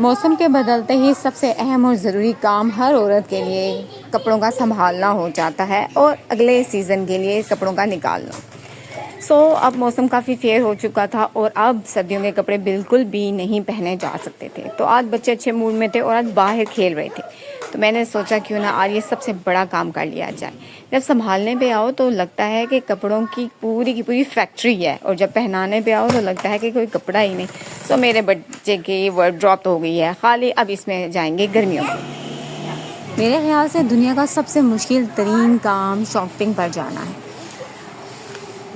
मौसम के बदलते ही सबसे अहम और ज़रूरी काम हर औरत के लिए कपड़ों का संभालना हो जाता है और अगले सीज़न के लिए कपड़ों का निकालना। अब मौसम काफ़ी फेयर हो चुका था और अब सर्दियों के कपड़े बिल्कुल भी नहीं पहने जा सकते थे। तो आज बच्चे अच्छे मूड में थे और आज बाहर खेल रहे थे। तो मैंने सोचा क्यों ना आज ये सबसे बड़ा काम कर लिया जाए। जब संभालने पे आओ तो लगता है कि कपड़ों की पूरी फैक्ट्री है और जब पहनाने पे आओ तो लगता है कि कोई कपड़ा ही नहीं। मेरे बच्चे की वार्डरोब तो हो गई है खाली, अब इसमें जाएंगे गर्मियों में। मेरे ख्याल से दुनिया का सबसे मुश्किल तरीन काम शॉपिंग पर जाना है।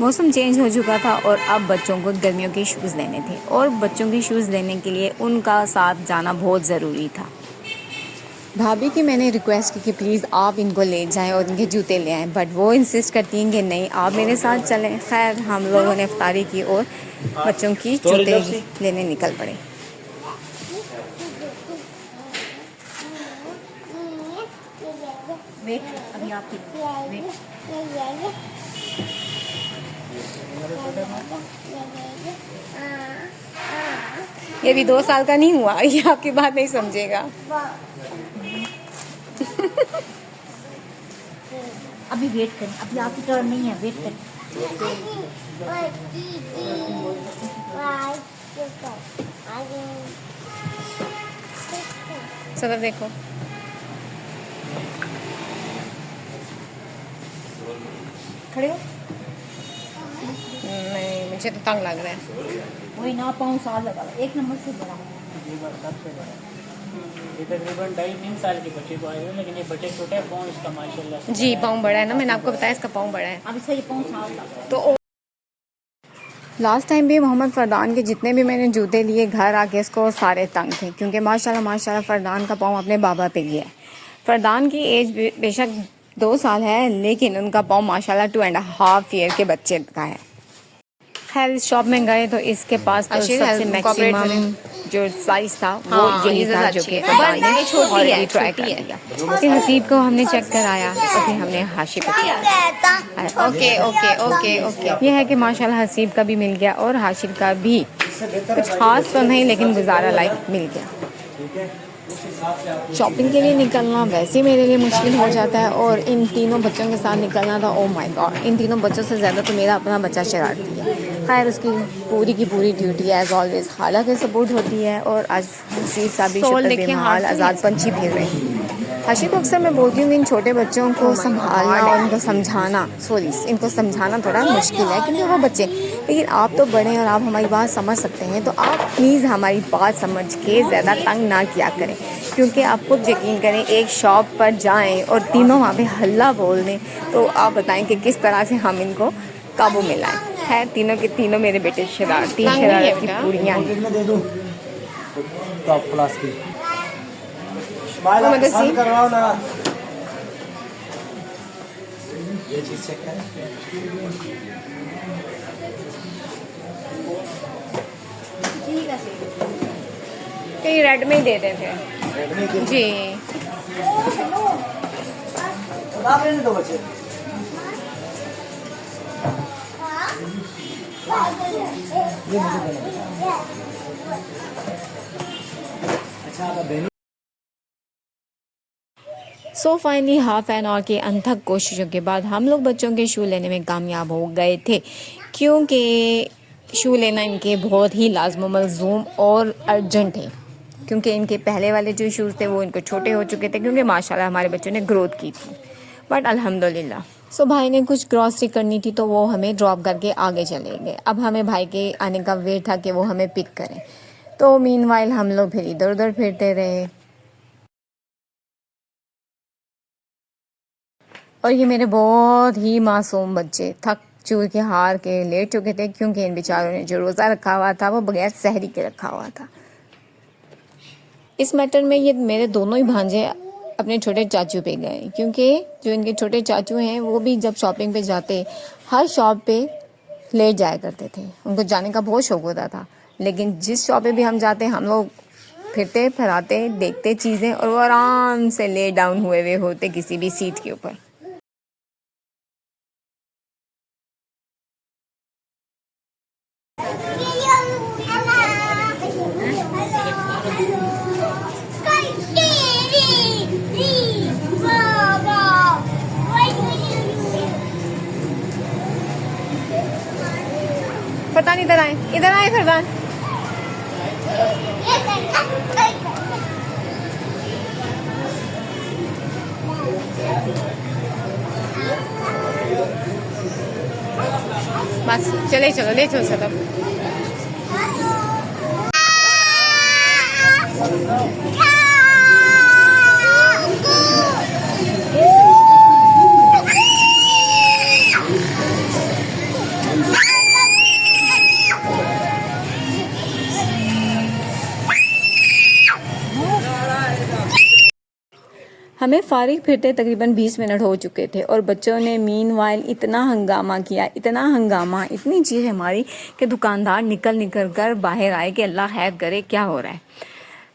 मौसम चेंज हो चुका था और अब बच्चों को गर्मियों के शूज़ लेने थे और बच्चों के शूज़ लेने के लिए उनका साथ जाना बहुत ज़रूरी था। भाभी की मैंने रिक्वेस्ट की कि प्लीज़ आप इनको ले जाएं और इनके जूते ले आएं, बट वो इंसिस्ट करती हैं कि नहीं आप मेरे साथ चलें। खैर हम लोगों ने इफ्तारी की और बच्चों की जूते लेने निकल पड़े। अभी आपकी ये भी 2 साल का नहीं हुआ, ये आपकी बात नहीं समझेगा। अभी वेट करें, अभी आपकी टर्न नहीं है, वेट करें। सब देखो खड़े हो। नहीं मुझे तो तंग लग रहा है। वही ना पाँव साल लगा, एक नंबर से बड़ा ये तकरीबन 2.5-3 साल के बच्चे को आए हुए, लेकिन ये बच्चे छोटे हैं, पाँव इसका माशाल्लाह से जी पाँव बड़ा है ना, मैंने आपको बताया इसका पाँव बड़ा है। अब इसका ये पाँव साल लगा। तो लास्ट टाइम भी मोहम्मद फरदान के जितने भी मैंने जूते लिए घर आके इसको सारे तंग थे, क्योंकि माशाल्लाह फरदान का पाँव अपने बाबा पे गया है। फरदान की एज बेशक 2 साल है लेकिन उनका पाँव माशाल्लाह 2.5 ईयर के बच्चे का है। खैर इस शॉप में गए तो इसके पास तो सबसे मैक्सिमम जो साइज था वो यही था जो कि फरदान ने ऑलरेडी ट्राई कर लिया। फिर हसीब को हमने चेक कराया और फिर हमने हाशिब को किया। ओके ये है कि माशाल्लाह हसीब का भी मिल गया और हाशिब का भी कुछ खास तो नहीं लेकिन गुजारा लायक मिल गया। शॉपिंग के लिए निकलना वैसे मेरे लिए मुश्किल हो जाता है और इन तीनों बच्चों के साथ निकलना था, ओह माय गॉड। इन तीनों बच्चों से ज़्यादा तो मेरा अपना बच्चा शरारती है। खैर उसकी पूरी की पूरी ड्यूटी एज ऑलवेज खाला के सपोर्ट होती है और आज हसीब साहब भी शुक्र बेमाल आज़ाद पंछी फिर रहे हैं। हाशिब को अक्सर मैं बोलती हूँ इन छोटे बच्चों को संभालना और इनको समझाना इनको समझाना थोड़ा मुश्किल है क्योंकि वो बच्चे, लेकिन आप तो बड़े हैं और आप हमारी बात समझ सकते हैं, तो आप प्लीज़ हमारी बात समझ के ज़्यादा तंग ना किया करें। क्योंकि आप खुद यकीन करें एक शॉप पर जाएं और तीनों वहाँ पे हल्ला बोल दें तो आप बताएं कि किस तरह से हम इनको काबू में लाएं। है तीनों के तीनों मेरे बेटे शरारत की पूरियाँ हैं। टॉप क्लास की करवाओ ना, ये चीज चेक करें। कहीं रेड में ही देते थे जी। दो बच्चे ये मुझे देना। अच्छा फाइनली हाफ एन आवर के अनथक कोशिशों के बाद हम लोग बच्चों के शू लेने में कामयाब हो गए थे, क्योंकि शू लेना इनके बहुत ही लाज़िम मलज़ूम और अर्जेंट है। क्योंकि इनके पहले वाले जो शूज़ थे वो इनको छोटे हो चुके थे क्योंकि माशाल्लाह हमारे बच्चों ने ग्रोथ की थी। बट अल्हम्दुलिल्लाह भाई ने कुछ ग्रॉसरी करनी थी तो वो हमें ड्रॉप करके आगे चले गए। अब हमें भाई के आने का वेट था कि वो हमें पिक करें, तो मीनवाइल हम लोग फिर इधर उधर फिरते रहे। और ये मेरे बहुत ही मासूम बच्चे थक चूर के हार के लेट चुके थे क्योंकि इन बेचारों ने जो रोज़ा रखा हुआ था वो बगैर सहरी के रखा हुआ था। इस मैटर में ये मेरे दोनों ही भांजे अपने छोटे चाचू पे गए, क्योंकि जो इनके छोटे चाचू हैं वो भी जब शॉपिंग पे जाते हर शॉप पे लेट जाया करते थे। उनको जाने का बहुत शौक होता था, लेकिन जिस शॉप पे भी हम जाते हम लोग फिरते फराते देखते चीज़ें और वो आराम से ले डाउन हुए हुए होते किसी भी सीट के ऊपर। फरदान इधर आए फरदान। बस चले चलो ले चलो सब। हमें फारिग फिरते तकरीबन 20 मिनट हो चुके थे और बच्चों ने मीनवाइल इतना हंगामा किया, इतना हंगामा, इतनी चीज़ें हमारी कि दुकानदार निकल कर बाहर आए कि अल्लाह खैर करे क्या हो रहा है।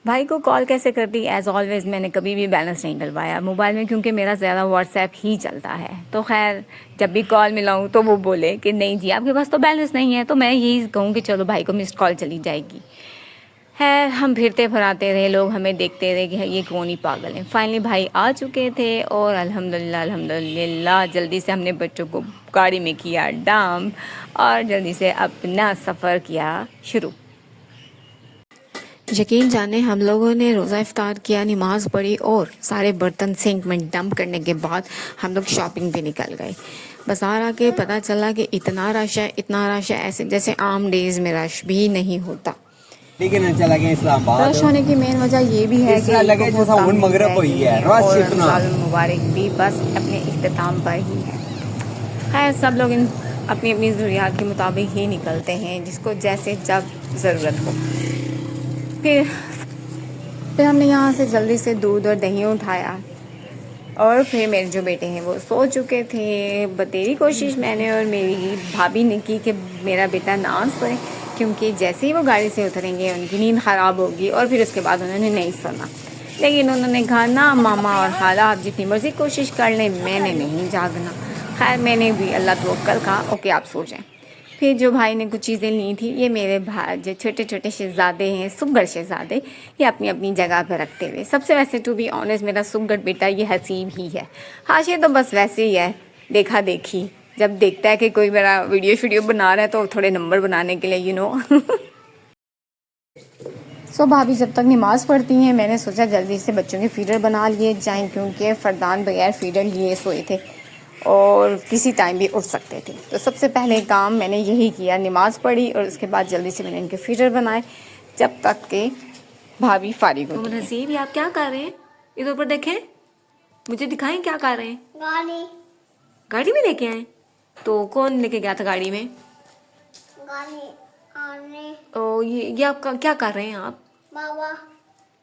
भाई को कॉल कैसे करती, एज़ ऑलवेज़ मैंने कभी भी बैलेंस नहीं डलवाया मोबाइल में, क्योंकि मेरा ज़्यादा व्हाट्सएप ही चलता है। तो खैर जब भी कॉल मिलाऊँ तो वो बोले कि नहीं जी आपके पास तो बैलेंस नहीं है, तो मैं यही कहूँ कि चलो भाई को मिस्ड कॉल चली जाएगी। है हम फिरते फराते रहे, लोग हमें देखते रहे कि ये कौन ही पागल है। फाइनली भाई आ चुके थे और अल्हम्दुलिल्लाह जल्दी से हमने बच्चों को गाड़ी में किया डंप और जल्दी से अपना सफ़र किया शुरू। यकीन जाने हम लोगों ने रोज़ा इफ्तार किया, नमाज़ पढ़ी और सारे बर्तन सिंक में डंप करने के बाद हम लोग शॉपिंग पे निकल गए। बाज़ार आके पता चला कि इतना रश है, ऐसे जैसे आम डेज़ में रश भी नहीं होता। लेकिन चला गया इस्लामाबाद। रश होने की मेन वजह ये भी है कि लगे जैसा उन मगरब हुई है, रश इतना। मुबारक भी बस अपने इख्तिताम पर ही है। खैर सब लोग अपनी अपनी ज़रूरियात के मुताबिक ही निकलते हैं, जिसको जैसे जब ज़रूरत हो। फिर हमने यहाँ से जल्दी से दूध और दही उठाया और फिर मेरे जो बेटे हैं वो सो चुके थे। बतेरी कोशिश मैंने और मेरी भाभी ने की कि मेरा बेटा ना सोए, क्योंकि जैसे ही वो गाड़ी से उतरेंगे उनकी नींद ख़राब होगी और फिर उसके बाद उन्होंने नहीं सोना। लेकिन उन्होंने कहा ना मामा और खाला आप जितनी मर्ज़ी कोशिश कर लें, मैंने नहीं जागना। खैर मैंने भी अल्लाह तवक्कल कहा ओके आप सो जाएं। फिर जो भाई ने कुछ चीज़ें ली थी, ये मेरे भाई जो छोटे छोटे शहज़ादे हैं, सुगर शहज़ादे, ये अपनी अपनी जगह पर रखते हुए। सबसे वैसे टू बी ऑनेस्ट मेरा सुगर बेटा ये हसीब ही है। हाशिए तो बस वैसे ही है, देखा देखी। जब देखता है कि कोई मेरा वीडियो बना रहा है तो थोड़े नंबर बनाने के लिए यू नो। सो भाभी जब तक नमाज़ पढ़ती हैं मैंने सोचा जल्दी से बच्चों के फीडर बना लिए जाएं, क्योंकि फ़रदान बगैर फीडर लिए सोए थे और किसी टाइम भी उठ सकते थे। तो सबसे पहले काम मैंने यही किया, नमाज़ पढ़ी और उसके बाद जल्दी से मैंने इनके फीडर बनाए जब तक के भाभी फारिग हो। नसीब आप क्या कर रहे हैं? इधर ऊपर देखें, मुझे दिखाएं क्या कर रहे हैं। गाड़ी में लेके आए? तो कौन लेके गया था गाड़ी में? ओ ये आप क्या कर रहे हैं आप? बाबा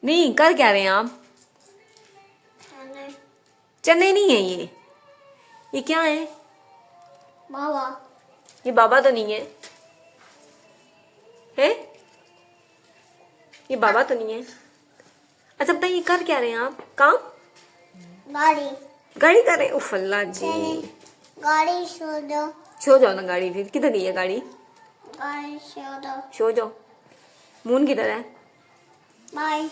नहीं, कर क्या रहे हैं आप? चने नहीं है ये क्या है? बाबा। ये बाबा तो नहीं है, है? ये बाबा तो नहीं है। अच्छा बताइए ये कर क्या रहे हैं आप? काम? गाड़ी कर रहे हैं? उफ अल्लाह जी, गाड़ी सो जाओ ना। गाड़ी फिर किधर गई है गाड़ी? सो जाओ। मून किधर है? बाय।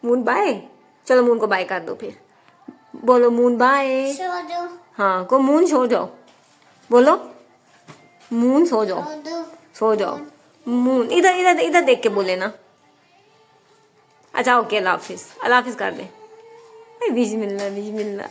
Moon bye? चलो मून को बाय कर दो, फिर बोलो मून बाय। हाँ को मून सो जाओ, बोलो मून सो जाओ, सो जाओ मून। इधर देख के बोले ना। अच्छा ओके अल्लाह हाफिज कर दे। बिस्मिल्लाह बिस्मिल्लाह।